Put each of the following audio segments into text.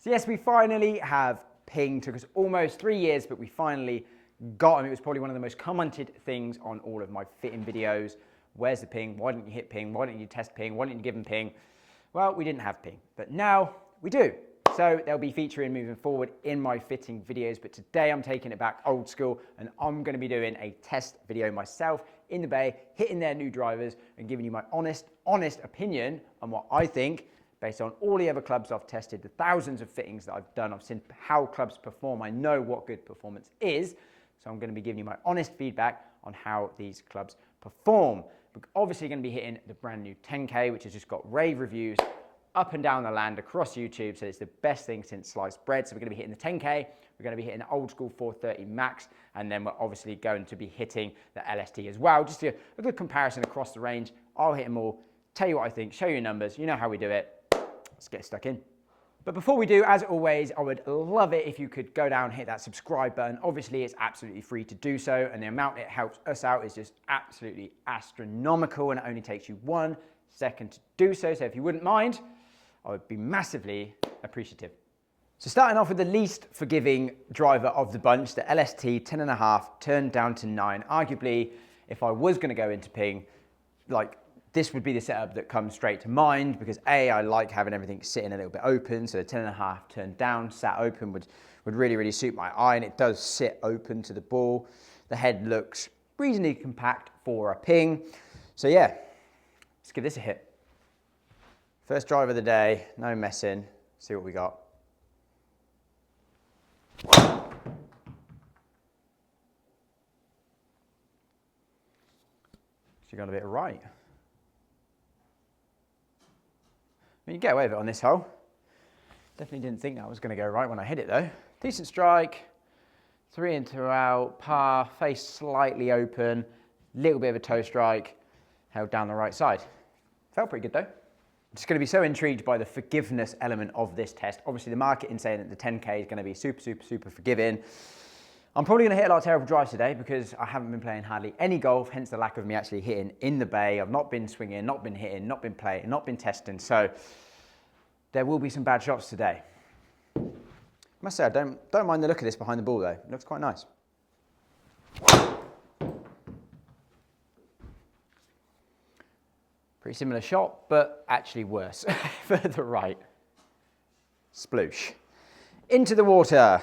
So yes, we finally have ping. Took us almost 3 years, but we finally got him. It was probably one of the most commented things on all of my fitting videos. Where's the ping? Why didn't you hit ping? Why didn't you test ping? Why didn't you give him ping? Well, we didn't have ping, but now we do. So they'll be featuring moving forward in my fitting videos, but today I'm taking it back old school and I'm gonna be doing a test video myself in the bay, hitting their new drivers and giving you my honest opinion on what I think based on all the other clubs I've tested, the thousands of fittings that I've done. I've seen how clubs perform. I know what good performance is. So I'm gonna be giving you my honest feedback on how these clubs perform. We're obviously gonna be hitting the brand new 10K, which has just got rave reviews up and down the land across YouTube. So it's the best thing since sliced bread. So we're gonna be hitting the 10K. We're gonna be hitting the old school 430 Max. And then we're obviously going to be hitting the LST as well. Just a good comparison across the range. I'll hit them all, tell you what I think, show you numbers. You know how we do it. Let's get stuck in. But before we do, as always, I would love it if you could go down and hit that subscribe button. Obviously, it's absolutely free to do so, and the amount it helps us out is just absolutely astronomical, and it only takes you 1 second to do so. So if you wouldn't mind, I would be massively appreciative. So starting off with the least forgiving driver of the bunch, the LST 10.5 turned down to 9. Arguably, if I was going to go into ping, this would be the setup that comes straight to mind because I like having everything sitting a little bit open. So the 10.5 turned down, sat open would really suit my eye, and it does sit open to the ball. The head looks reasonably compact for a ping. So yeah, let's give this a hit. First drive of the day, no messing, see what we got. She got a bit right. You get away with it on this hole. Definitely didn't think that was going to go right when I hit it though. Decent strike, 3 in, 2 out, par, face slightly open, little bit of a toe strike, held down the right side. Felt pretty good though. I'm just going to be so intrigued by the forgiveness element of this test. Obviously the marketing saying that the 10K is going to be super forgiving. I'm probably going to hit a lot of terrible drives today because I haven't been playing hardly any golf, hence the lack of me actually hitting in the bay. I've not been swinging, not been hitting, not been playing, not been testing. So there will be some bad shots today. I must say, I don't mind the look of this behind the ball though. It looks quite nice. Pretty similar shot, but actually worse. Further right. Sploosh. Into the water.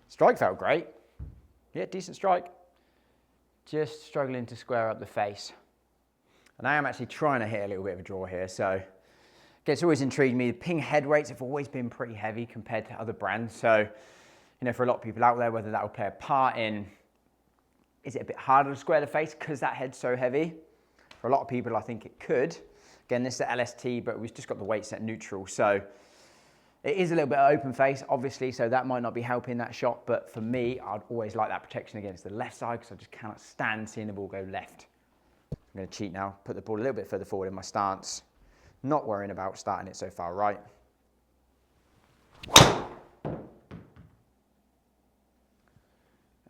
Strike felt great. Yeah, decent strike. Just struggling to square up the face. And I am actually trying to hit a little bit of a draw here, so it's always intrigued me. The ping head rates have always been pretty heavy compared to other brands. So, you know, for a lot of people out there, whether that will play a part in, is it a bit harder to square the face because that head's so heavy? For a lot of people, I think it could. Again, this is the LST, but we've just got the weight set neutral. So it is a little bit of open face, obviously, so that might not be helping that shot. But for me, I'd always like that protection against the left side because I just cannot stand seeing the ball go left. I'm going to cheat now, put the ball a little bit further forward in my stance. Not worrying about starting it so far right.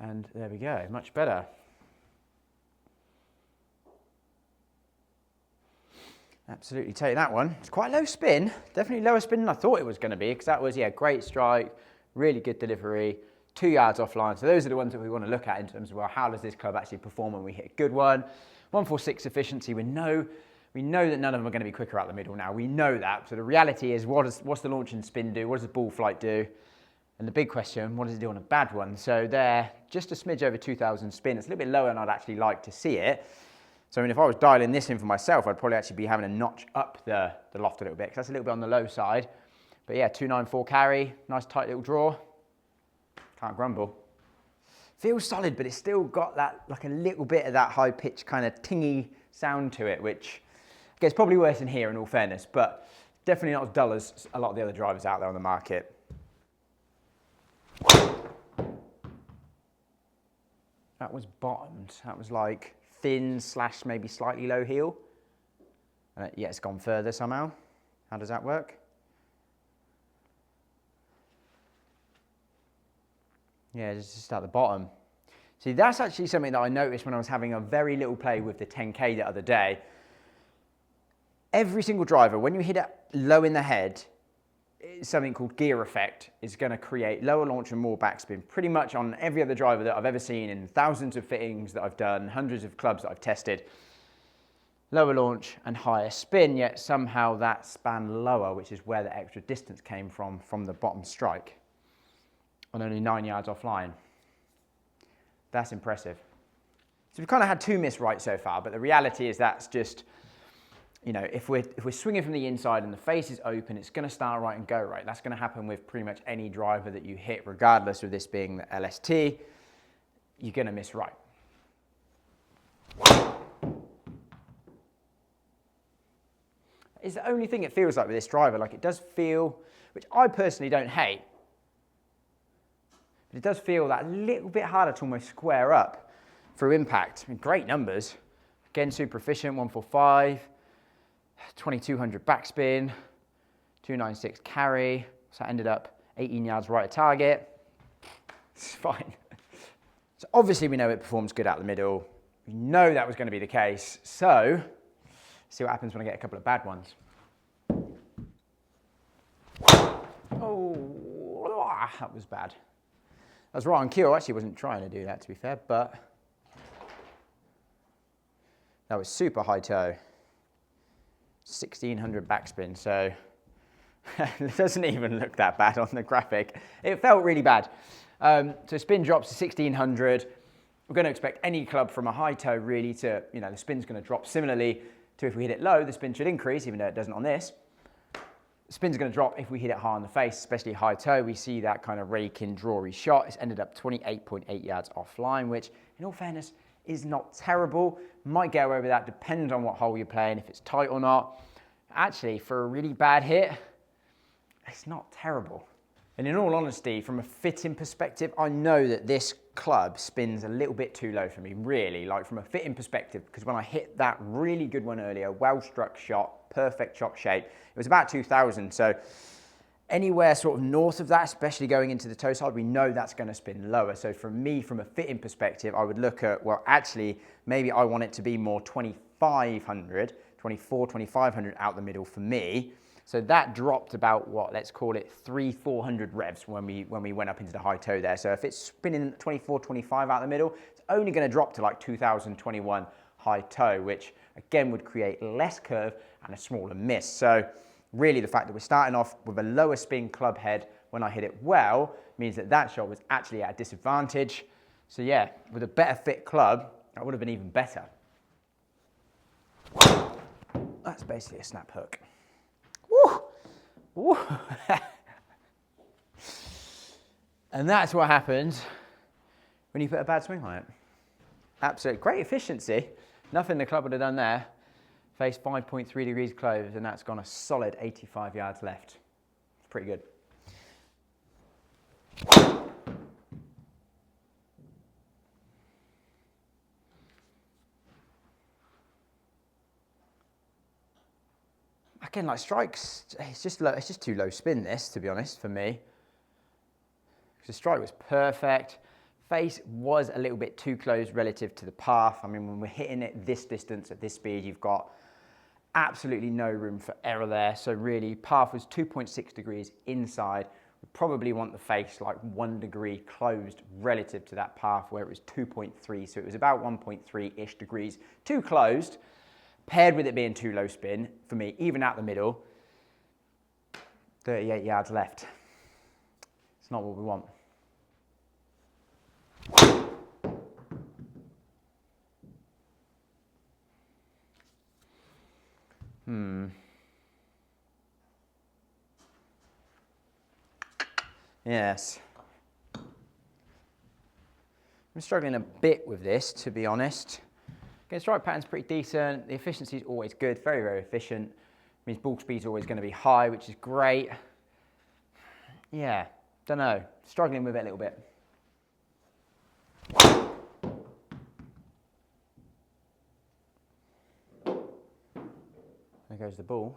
And there we go, much better. Absolutely take that one. It's quite low spin, definitely lower spin than I thought it was going to be because that was, yeah, great strike, really good delivery, 2 yards offline. So those are the ones that we want to look at in terms of, well, how does this club actually perform when we hit a good one? 146 efficiency, we know that none of them are going to be quicker out the middle now. We know that. So the reality is, what's the launch and spin do? What does the ball flight do? And the big question, what does it do on a bad one? So there, just a smidge over 2,000 spin. It's a little bit lower than I'd actually like to see it. So I mean, if I was dialing this in for myself, I'd probably actually be having a notch up the loft a little bit because that's a little bit on the low side. But yeah, 294 carry, nice tight little draw. Can't grumble. Feels solid, but it's still got that, like a little bit of that high pitch kind of tingy sound to it, which I guess probably worse in here in all fairness, but definitely not as dull as a lot of the other drivers out there on the market. That was bottomed. That was like thin / maybe slightly low heel. And yeah, it's gone further somehow. How does that work? Yeah, just at the bottom. See, that's actually something that I noticed when I was having a very little play with the 10K the other day. Every single driver, when you hit it low in the head, something called gear effect is going to create lower launch and more backspin pretty much on every other driver that I've ever seen in thousands of fittings that I've done, hundreds of clubs that I've tested. Lower launch and higher spin, yet somehow that span lower, which is where the extra distance came from the bottom strike on only 9 yards offline. That's impressive. So we've kind of had 2 miss right so far, but the reality is that's just, you know, if we're swinging from the inside and the face is open, it's going to start right and go right. That's going to happen with pretty much any driver that you hit, regardless of this being the LST. You're going to miss right. It's the only thing it feels like with this driver. Like, it does feel, which I personally don't hate, but it does feel that little bit harder to almost square up through impact. I mean, great numbers. Again, super efficient, 145. 2200 backspin, 296 carry, so I ended up 18 yards right of target. It's fine. So obviously we know it performs good out the middle. We know that was going to be the case. So see what happens when I get a couple of bad ones. Oh, that was bad. That was right on cue. I actually wasn't trying to do that, to be fair, but that was super high toe. 1600 backspin, so it doesn't even look that bad on the graphic. It felt really bad. So spin drops to 1600. We're going to expect any club from a high toe really to, you know, the spin's going to drop similarly to if we hit it low, the spin should increase, even though it doesn't on this. The spin's going to drop if we hit it high on the face, especially high toe. We see that kind of raking, drawy shot. It's ended up 28.8 yards offline, which in all fairness is not terrible. Might get away with that, depends on what hole you're playing, if it's tight or not. Actually, for a really bad hit, it's not terrible. And in all honesty, from a fitting perspective, I know that this club spins a little bit too low for me, really, like from a fitting perspective, because when I hit that really good one earlier, well-struck shot, perfect shot shape, it was about 2000, so anywhere sort of north of that, especially going into the toe side, we know that's going to spin lower. So for me, from a fitting perspective, I would look at, well, actually, maybe I want it to be more 2500, 2500 out the middle for me. So that dropped about, what, let's call it 300-400 revs when we went up into the high toe there. So if it's spinning 24-25 out the middle, it's only going to drop to like 2021 high toe, which again would create less curve and a smaller miss. So really the fact that we're starting off with a lower spin club head when I hit it well means that that shot was actually at a disadvantage. So yeah, with a better fit club, that would have been even better. That's basically a snap hook. Woo! Woo! And that's what happens when you put a bad swing on it. Absolute great efficiency. Nothing the club would have done there. Face 5.3 degrees closed, and that's gone a solid 85 yards left. It's pretty good. Again, like strikes, it's just too low spin this, to be honest, for me. The strike was perfect. Face was a little bit too close relative to the path. I mean, when we're hitting it this distance at this speed, you've got absolutely no room for error there. So really, path was 2.6 degrees inside. We probably want the face like 1 degree closed relative to that path where it was 2.3. So it was about 1.3-ish degrees too closed, paired with it being too low spin for me, even out the middle. 38 yards left. It's not what we want. Yes. I'm struggling a bit with this, to be honest. Okay, strike pattern's pretty decent. The efficiency is always good, very, very efficient. Means ball speed's always going to be high, which is great. Yeah, don't know. Struggling with it a little bit. There goes the ball.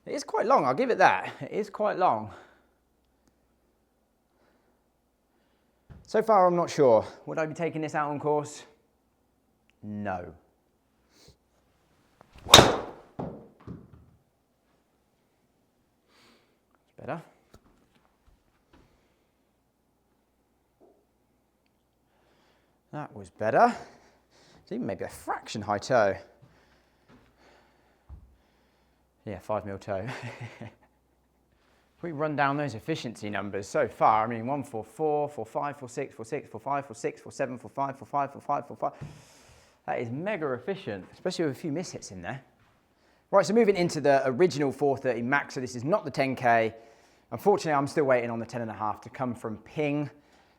It is quite long, I'll give it that. It is quite long. So far, I'm not sure. Would I be taking this out on course? No. Better. That was better. It's even maybe a fraction high toe. Yeah, 5mm toe. If we run down those efficiency numbers so far, I mean 144, 45, 46, 46, 45, 46, 47, 45, 45, 45, 45. That is mega efficient, especially with a few mishits in there. Right, so moving into the original 430 Max. So this is not the 10k. Unfortunately, I'm still waiting on the 10.5 to come from Ping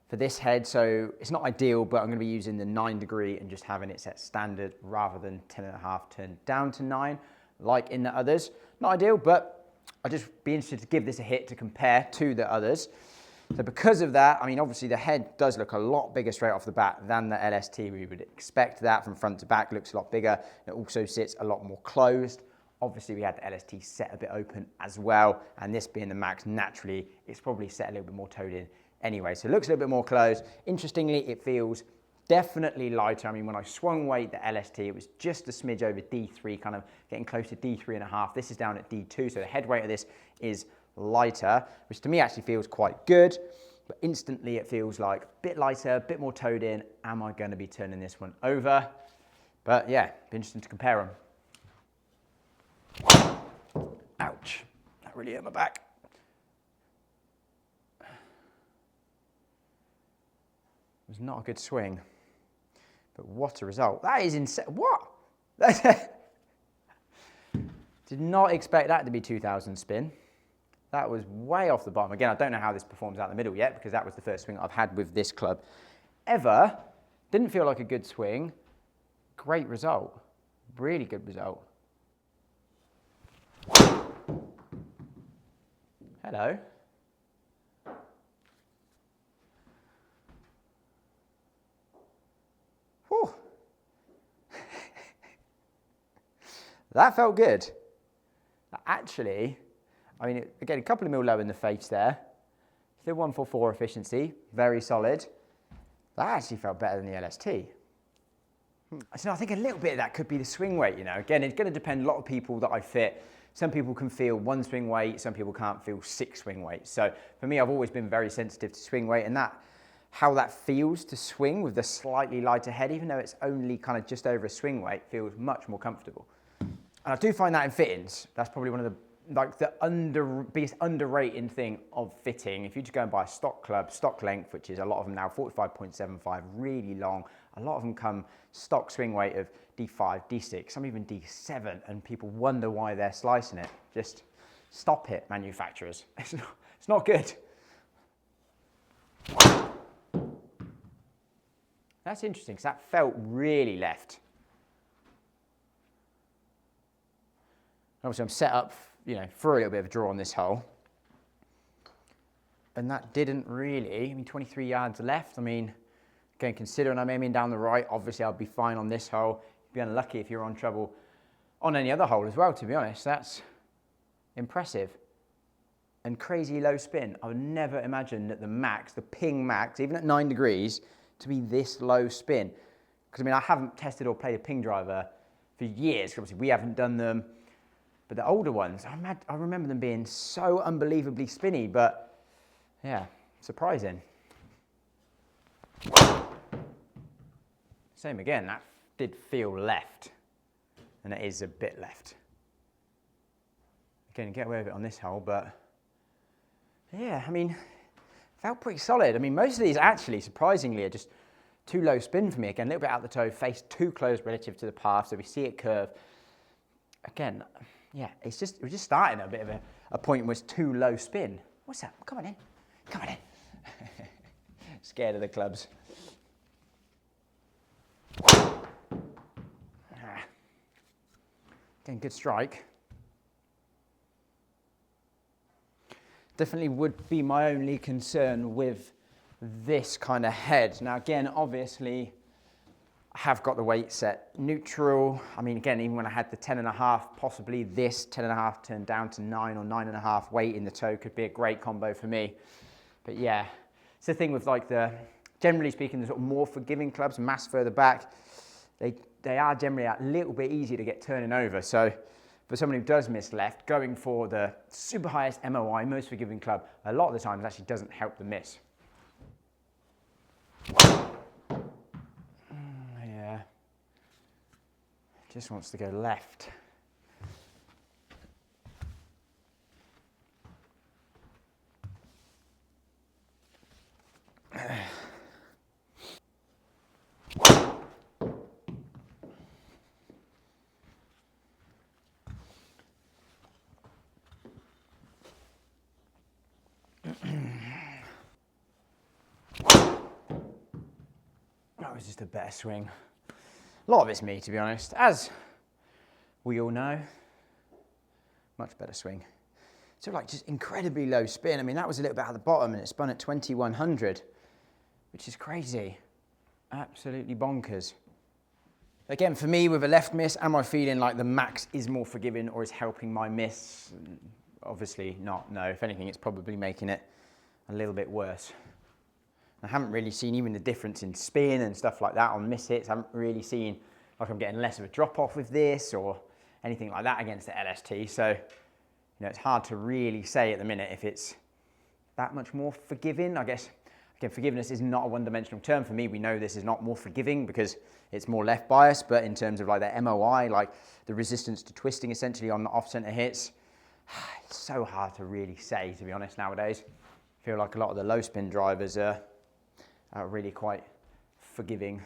for this head. So it's not ideal, but I'm going to be using the 9° and just having it set standard rather than 10.5 turned down to 9, like in the others. Not ideal, but I'd just be interested to give this a hit to compare to the others. So because of that, I mean, obviously the head does look a lot bigger straight off the bat than the LST. We would expect that from front to back, looks a lot bigger. It also sits a lot more closed. Obviously we had the LST set a bit open as well, and this being the Max, naturally, it's probably set a little bit more toed in anyway. So it looks a little bit more closed. Interestingly, it feels definitely lighter. I mean, when I swung weight the LST, it was just a smidge over D3, kind of getting close to D3.5. This is down at D2, so the head weight of this is lighter, which to me actually feels quite good, but instantly it feels like a bit lighter, a bit more toed in. Am I going to be turning this one over? But yeah, be interesting to compare them. Ouch, that really hurt my back. It was not a good swing, but what a result. That is insane. What? Did not expect that to be 2000 spin. That was way off the bottom. Again, I don't know how this performs out in the middle yet, because that was the first swing I've had with this club ever. Didn't feel like a good swing. Great result. Really good result. Hello. Whew. That felt good. Actually, I mean, again, a couple of mil low in the face there. Still 144 efficiency, very solid. That actually felt better than the LST. So I think a little bit of that could be the swing weight, you know. Again, it's going to depend a lot of people that I fit. Some people can feel 1 swing weight, some people can't feel 6 swing weights. So for me, I've always been very sensitive to swing weight, and that, how that feels to swing with the slightly lighter head, even though it's only kind of just over a swing weight, feels much more comfortable. And I do find that in fittings, that's probably one of the biggest underrated thing of fitting. If you just go and buy a stock club, stock length, which is a lot of them now, 45.75, really long. A lot of them come stock swing weight of D5, D6, some even D7, and people wonder why they're slicing it. Just stop it, manufacturers. It's not good. That's interesting, because that felt really left. Obviously, I'm set up, you know, for a little bit of a draw on this hole. And that didn't really, I mean, 23 yards left. I mean, again, considering I'm aiming down the right, obviously I'll be fine on this hole. You'd be unlucky if you're on trouble on any other hole as well, to be honest. That's impressive. And crazy low spin. I would never imagine that the Max, the Ping Max, even at 9°, to be this low spin. Because I mean, I haven't tested or played a Ping driver for years. Obviously, we haven't done them. But the older ones, I remember them being so unbelievably spinny, but yeah, surprising. Same again, that did feel left, and it is a bit left. Again, get away with it on this hole, but yeah, I mean, felt pretty solid. I mean, most of these actually, surprisingly, are just too low spin for me. Again, a little bit out the toe, face too close relative to the path, so we see it curve. Again, yeah, we're just starting at a bit of a point where it's too low spin. What's that? Come on in. Come on in. Scared of the clubs. Again, good strike. Definitely would be my only concern with this kind of head. Now, again, obviously, I have got the weight set neutral. I mean, again, even when I had the 10.5, possibly this 10.5 turned down to 9 or 9.5 weight in the toe could be a great combo for me. But yeah, it's the thing with like generally speaking, the sort of more forgiving clubs, mass further back, they are generally a little bit easier to get turning over. So for someone who does miss left, going for the super highest MOI, most forgiving club, a lot of the times actually doesn't help the miss. Yeah, just wants to go left. That was just a better swing. A lot of it's me, to be honest. As we all know, much better swing. So like just incredibly low spin. I mean, that was a little bit at the bottom and it spun at 2100, which is crazy. Absolutely bonkers. Again, for me, with a left miss, am I feeling like the max is more forgiving or is helping my miss? Obviously not, no. If anything, it's probably making it a little bit worse. I haven't really seen even the difference in spin and stuff like that on miss hits. I haven't really seen like I'm getting less of a drop off with this or anything like that against the LST. So, you know, it's hard to really say at the minute if it's that much more forgiving. I guess, again, forgiveness is not a one-dimensional term. For me, we know this is not more forgiving because it's more left bias, but in terms of like the MOI, like the resistance to twisting essentially on the off-center hits, it's so hard to really say, to be honest, nowadays. I feel like a lot of the low spin drivers are really quite forgiving.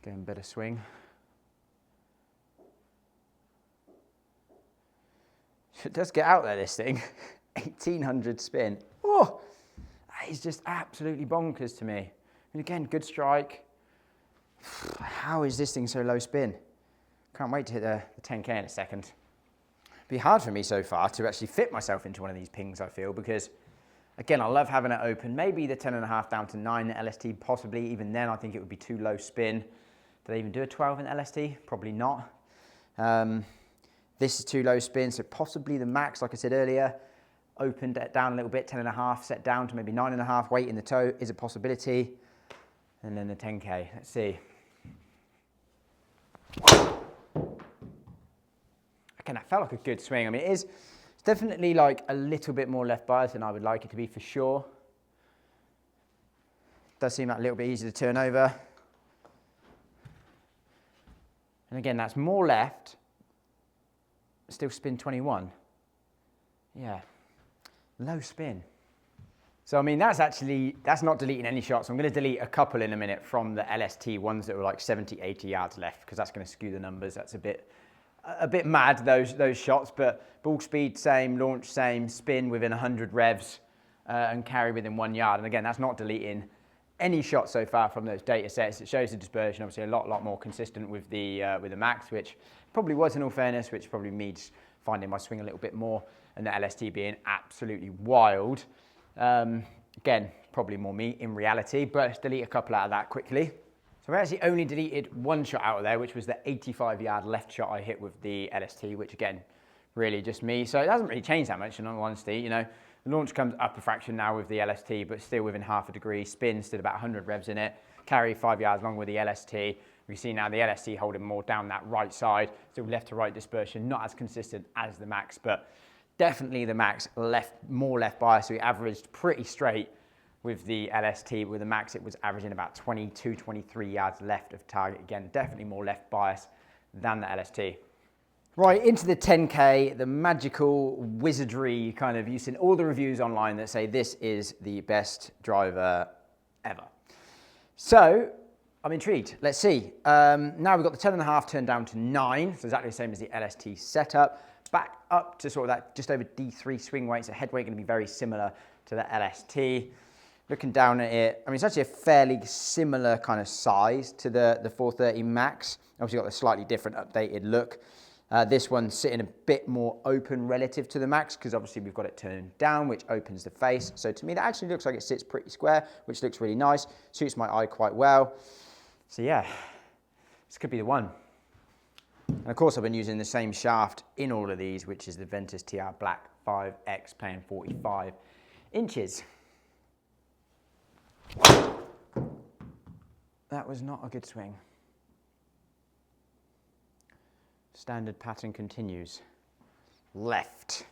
Getting better swing. It does get out there, this thing. 1800 spin. Oh, that is just absolutely bonkers to me. And again, good strike. How is this thing so low spin? Can't wait to hit the 10k in a second. It'd be hard for me so far to actually fit myself into one of these pings, I feel, because again, I love having it open. Maybe the 10.5 down to 9 in LST, possibly. Even then, I think it would be too low spin. Did they even do a 12 in LST? Probably not. This is too low spin, so possibly the max, like I said earlier, opened it down a little bit, 10.5, set down to maybe 9.5, weight in the toe is a possibility. And then the 10k, let's see. Again, that felt like a good swing. I mean, it's definitely like a little bit more left bias than I would like it to be for sure. Does seem like a little bit easier to turn over. And again, that's more left, still spin 21. Yeah, low spin. So, I mean, that's not deleting any shots. I'm going to delete a couple in a minute from the LST, ones that were like 70, 80 yards left, because that's going to skew the numbers. That's a bit mad, those shots, but ball speed same, launch same, spin within 100 revs, and carry within 1 yard. And again, that's not deleting any shots so far from those data sets. It shows the dispersion, obviously a lot more consistent with the Max, which probably was in all fairness, which probably means finding my swing a little bit more, and the LST being absolutely wild. Again, probably more me in reality, but let's delete a couple out of that quickly. So I actually only deleted one shot out of there, which was the 85-yard left shot I hit with the LST, which again, really just me. So it hasn't really changed that much in all honesty. You know, the launch comes up a fraction now with the LST, but still within half a degree. Spin still about 100 revs in it. Carry 5 yards long with the LST. We see now the LST holding more down that right side. Still left to right dispersion, not as consistent as the Max, but definitely the Max more left bias. So we averaged pretty straight with the LST. With the Max, it was averaging about 22, 23 yards left of target. Again, definitely more left bias than the LST. Right, into the 10K, the magical wizardry kind of, you've seen all the reviews online that say this is the best driver ever. So, I'm intrigued. Let's see. Now we've got the 10.5 turned down to 9, so exactly the same as the LST setup. Back up to sort of that just over D3 swing weight, so head weight going to be very similar to the LST. Looking down at it, I mean, it's actually a fairly similar kind of size to the 430 Max. Obviously got a slightly different updated look. This one's sitting a bit more open relative to the Max because obviously we've got it turned down, which opens the face. So to me, that actually looks like it sits pretty square, which looks really nice. Suits my eye quite well. So yeah, this could be the one. And of course, I've been using the same shaft in all of these, which is the Ventus TR Black 5X playing 45 inches. that was not a good swing. Standard pattern continues. Left.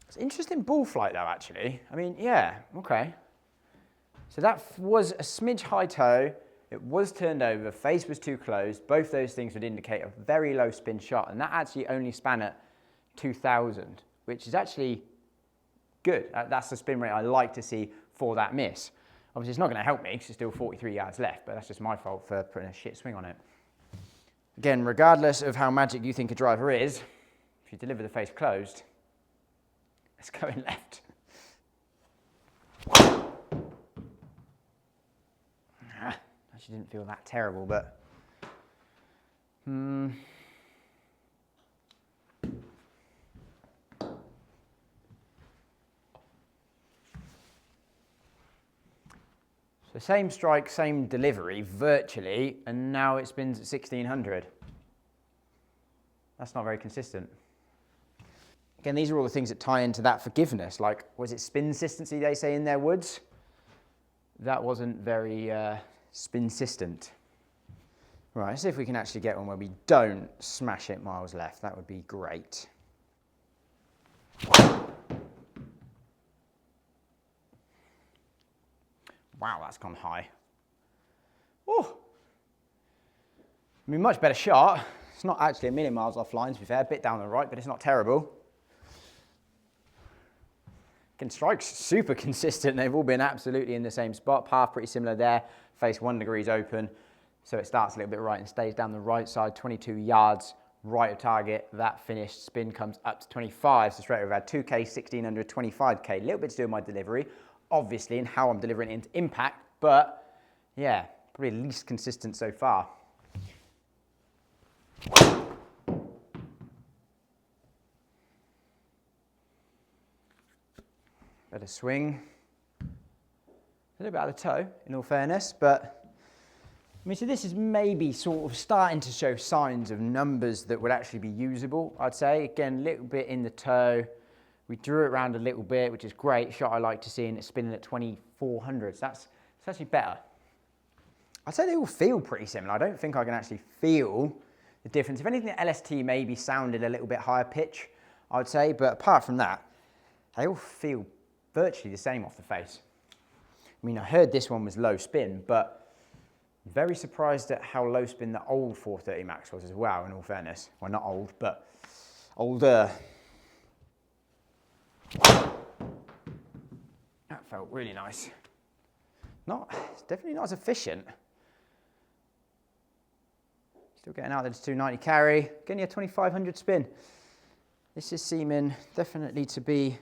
It's an interesting ball flight though, actually. I mean, yeah, okay. So that was a smidge high toe. It was turned over, face was too closed. Both those things would indicate a very low spin shot, and that actually only span at 2,000, which is actually good. That's the spin rate I like to see for that miss. Obviously, it's not going to help me because there's still 43 yards left, but that's just my fault for putting a shit swing on it. Again, regardless of how magic you think a driver is, if you deliver the face closed, it's going left. Actually didn't feel that terrible, but so same strike, same delivery, virtually, and now it spins at 1600. That's not very consistent. Again, these are all the things that tie into that forgiveness, like, was it spin consistency they say in their woods? That wasn't very spin-sistent. Right, let's see if we can actually get one where we don't smash it miles left. That would be great. Wow, that's gone high. Oh, I mean, much better shot. It's not actually a million miles offline, to be fair. A bit down the right, but it's not terrible. Again, strike's super consistent. They've all been absolutely in the same spot. Path pretty similar there. Face 1 degree open. So it starts a little bit right and stays down the right side, 22 yards right of target. That finished spin comes up to 25. So straight over, I've had 2K, 1600, 25K. A little bit to do with my delivery, obviously, and how I'm delivering it into impact. But yeah, probably least consistent so far. Better swing. A little bit out of the toe, in all fairness, but I mean, so this is maybe sort of starting to show signs of numbers that would actually be usable, I'd say. Again, a little bit in the toe. We drew it around a little bit, which is great. Shot I like to see, and it's spinning at 2400. So that's actually better. I'd say they all feel pretty similar. I don't think I can actually feel the difference. If anything, the LST maybe sounded a little bit higher pitch, I would say, but apart from that, they all feel virtually the same off the face. I mean, I heard this one was low spin, but very surprised at how low spin the old 430 Max was as well, in all fairness. Well, not old, but older. That felt really nice. It's definitely not as efficient. Still getting out there to 290 carry. Getting a 2500 spin. This is seeming definitely to be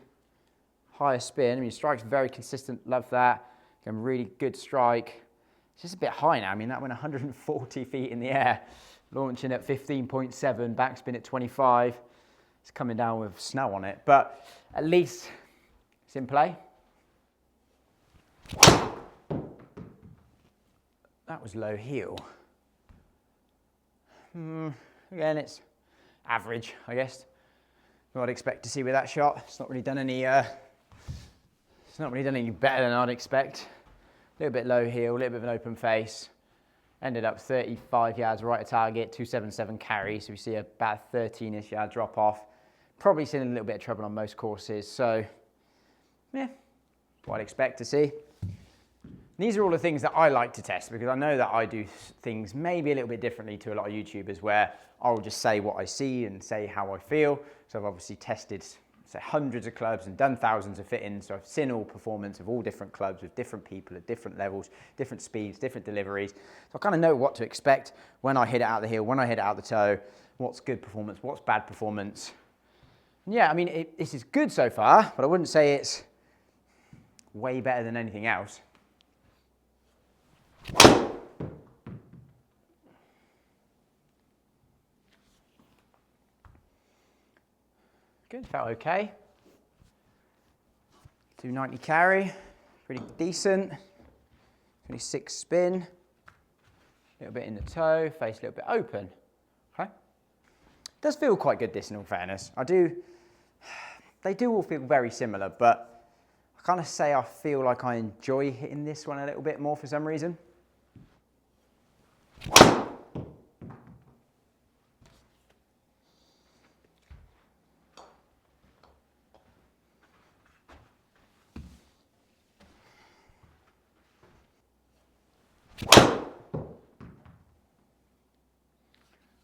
higher spin. I mean, strike's very consistent, love that. Again, really good strike. It's just a bit high now. I mean, that went 140 feet in the air, launching at 15.7, backspin at 25. It's coming down with snow on it, but at least it's in play. That was low heel. Again, it's average, I guess. What I'd expect to see with that shot. It's not really done any better than I'd expect. A little bit low heel, a little bit of an open face. Ended up 35 yards right of target, 277 carry, so we see about 13-ish yard drop off. Probably seen a little bit of trouble on most courses, so yeah, what I'd expect to see. These are all the things that I like to test because I know that I do things maybe a little bit differently to a lot of YouTubers where I'll just say what I see and say how I feel. So I've obviously tested hundreds of clubs and done thousands of fittings, so I've seen all performance of all different clubs with different people at different levels, different speeds, different deliveries. So I kind of know what to expect when I hit it out the heel, when I hit it out the toe, what's good performance, what's bad performance. And yeah, I mean, this is good so far, but I wouldn't say it's way better than anything else. Good, felt okay. 290 carry, pretty decent. 26 spin, a little bit in the toe, face a little bit open. Okay. Does feel quite good, this in all fairness. They do all feel very similar, but I kind of say I feel like I enjoy hitting this one a little bit more for some reason.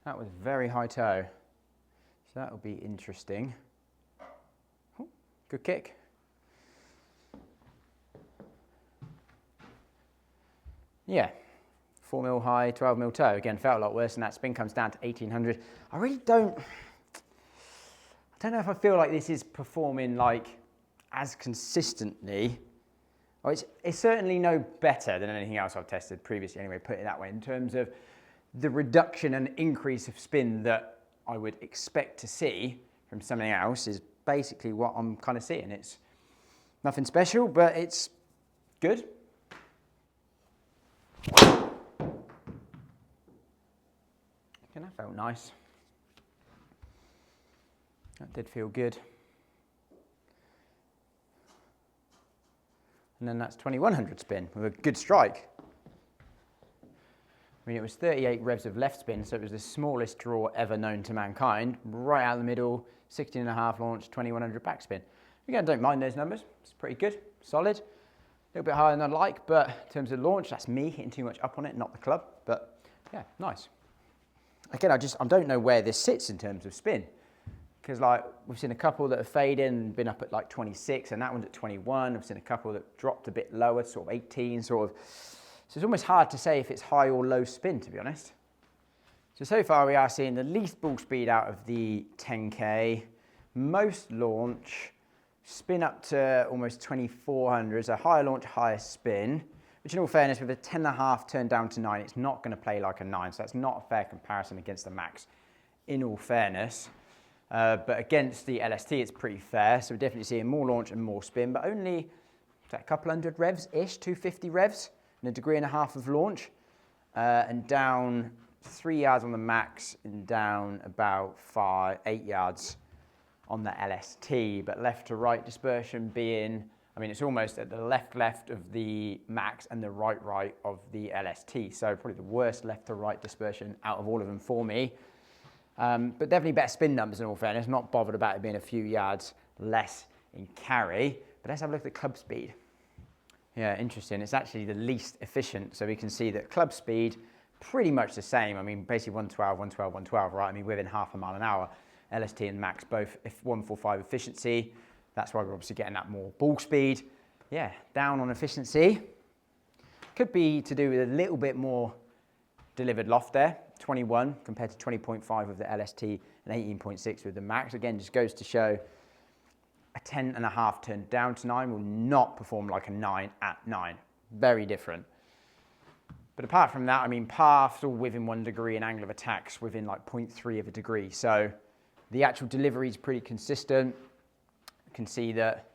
That was very high toe, so that will be interesting. Oh, good kick. Yeah, 4mm high, 12mm toe. Again, felt a lot worse, and that spin comes down to 1800. I really don't know if I feel like this is performing like as consistently. Oh, it's certainly no better than anything else I've tested previously anyway, put it that way, in terms of the reduction and increase of spin that I would expect to see from something else is basically what I'm kind of seeing. It's nothing special, but it's good. And that felt nice. That did feel good. And then that's 2100 spin with a good strike. I mean, it was 38 revs of left spin, so it was the smallest draw ever known to mankind. Right out the middle, 16.5 launch, 2100 backspin. Again, don't mind those numbers. It's pretty good, solid. A little bit higher than I'd like, but in terms of launch, that's me hitting too much up on it, not the club. But yeah, nice. Again, I don't know where this sits in terms of spin. Because like we've seen a couple that have faded and been up at like 26, and that one's at 21. I've seen a couple that dropped a bit lower, sort of 18, sort of. So it's almost hard to say if it's high or low spin, to be honest. So far we are seeing the least ball speed out of the 10k, most launch, spin up to almost 2400, so higher launch, higher spin, which in all fairness, with a 10.5 turned down to 9, it's not going to play like a 9, so that's not a fair comparison against the Max, in all fairness. But against the LST, it's pretty fair, so we're definitely seeing more launch and more spin, but only a couple hundred revs-ish, 250 revs. And 1.5 degrees of launch, and down 3 yards on the Max, and down about 8 yards on the LST, but left to right dispersion being, I mean, it's almost at the left of the Max and the right of the LST, so probably the worst left to right dispersion out of all of them for me. But definitely better spin numbers in all fairness, not bothered about it being a few yards less in carry. But let's have a look at the club speed. Yeah, interesting. It's actually the least efficient. So we can see that club speed, pretty much the same. I mean, basically 112, 112, 112, right? I mean, within half a mile an hour. LST and Max both 145 efficiency. That's why we're obviously getting that more ball speed. Yeah, down on efficiency. Could be to do with a little bit more delivered loft there. 21 compared to 20.5 with the LST and 18.6 with the Max. Again, just goes to show a 10.5 turned down to 9 will not perform like a 9 at 9. Very different. But apart from that, I mean, paths all within 1 degree and angle of attack's within like 0.3 of a degree. So the actual delivery is pretty consistent. You can see that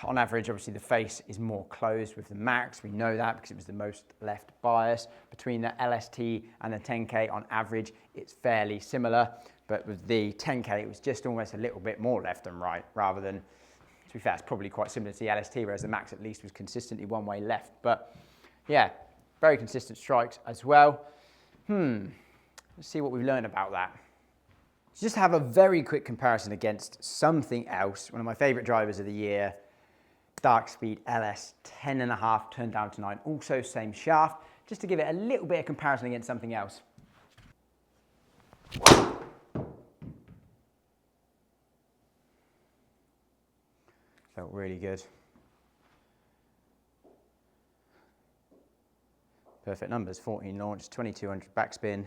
on average, obviously the face is more closed with the Max. We know that because it was the most left bias. Between the LST and the 10K on average, it's fairly similar. But with the 10K, it was just almost a little bit more left and right, rather than, to be fair, it's probably quite similar to the LST, whereas the Max at least was consistently one way left. But yeah, very consistent strikes as well. Let's see what we've learned about that. So just have a very quick comparison against something else. One of my favorite drivers of the year, Dark Speed LS 10.5 turned down to 9, also same shaft, just to give it a little bit of comparison against something else. Felt really good. Perfect numbers, 14 launch, 2200 backspin,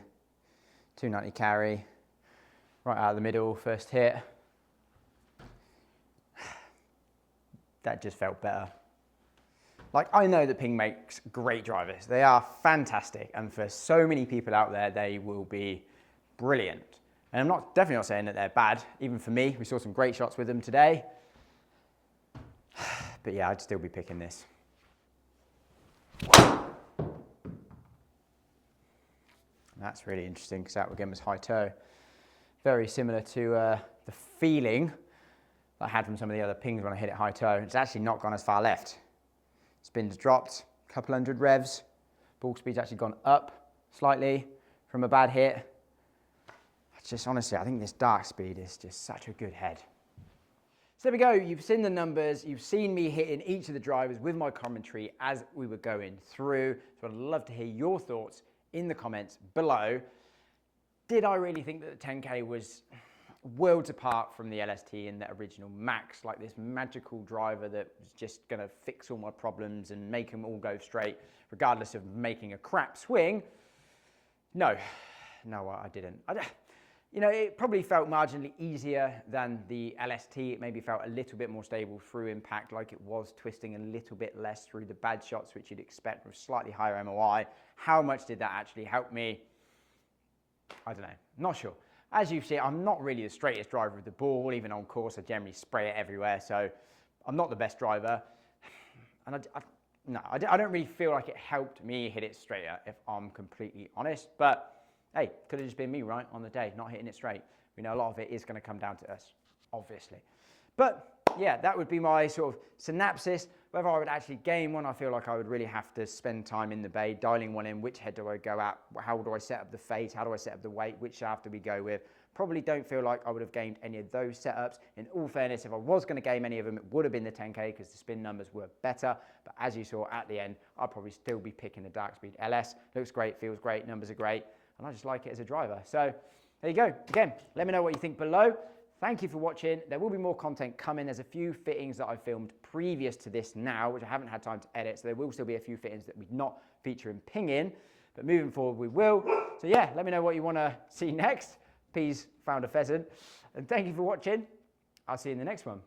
290 carry, right out of the middle, first hit. That just felt better. Like, I know that Ping makes great drivers. They are fantastic, and for so many people out there, they will be brilliant. And I'm definitely not saying that they're bad. Even for me, we saw some great shots with them today. But yeah, I'd still be picking this. That's really interesting because that again was high toe. Very similar to the feeling I had from some of the other pings when I hit it high toe. It's actually not gone as far left. Spin's dropped a couple hundred revs. Ball speed's actually gone up slightly from a bad hit. It's just honestly, I think this dark speed is just such a good head. So there we go, you've seen the numbers, you've seen me hitting each of the drivers with my commentary as we were going through. So I'd love to hear your thoughts in the comments below. Did I really think that the 10K was worlds apart from the LST and the original Max, like this magical driver that was just gonna fix all my problems and make them all go straight, regardless of making a crap swing? No, I didn't. You know, it probably felt marginally easier than the LST. It maybe felt a little bit more stable through impact, like it was twisting a little bit less through the bad shots, which you'd expect with slightly higher MOI. How much did that actually help me? I don't know, not sure. As you see, I'm not really the straightest driver with the ball. Even on course, I generally spray it everywhere, so I'm not the best driver. And I don't really feel like it helped me hit it straighter, if I'm completely honest. But hey, could have just been me, right, on the day, not hitting it straight. We know a lot of it is going to come down to us, obviously. But yeah, that would be my sort of synopsis. Whether I would actually game one, I feel like I would really have to spend time in the bay, dialing one in. Which head do I go at? How do I set up the fade? How do I set up the weight? Which shaft do we go with? Probably don't feel like I would have gamed any of those setups. In all fairness, if I was going to game any of them, it would have been the 10K because the spin numbers were better. But as you saw at the end, I'd probably still be picking the Dark Speed LS. Looks great, feels great, numbers are great. And I just like it as a driver. So there you go. Again, let me know what you think below. Thank you for watching. There will be more content coming. There's a few fittings that I filmed previous to this now, which I haven't had time to edit. So there will still be a few fittings that we not feature in pinging, but moving forward we will. So yeah, let me know what you want to see next. Peas found a pheasant. And thank you for watching. I'll see you in the next one.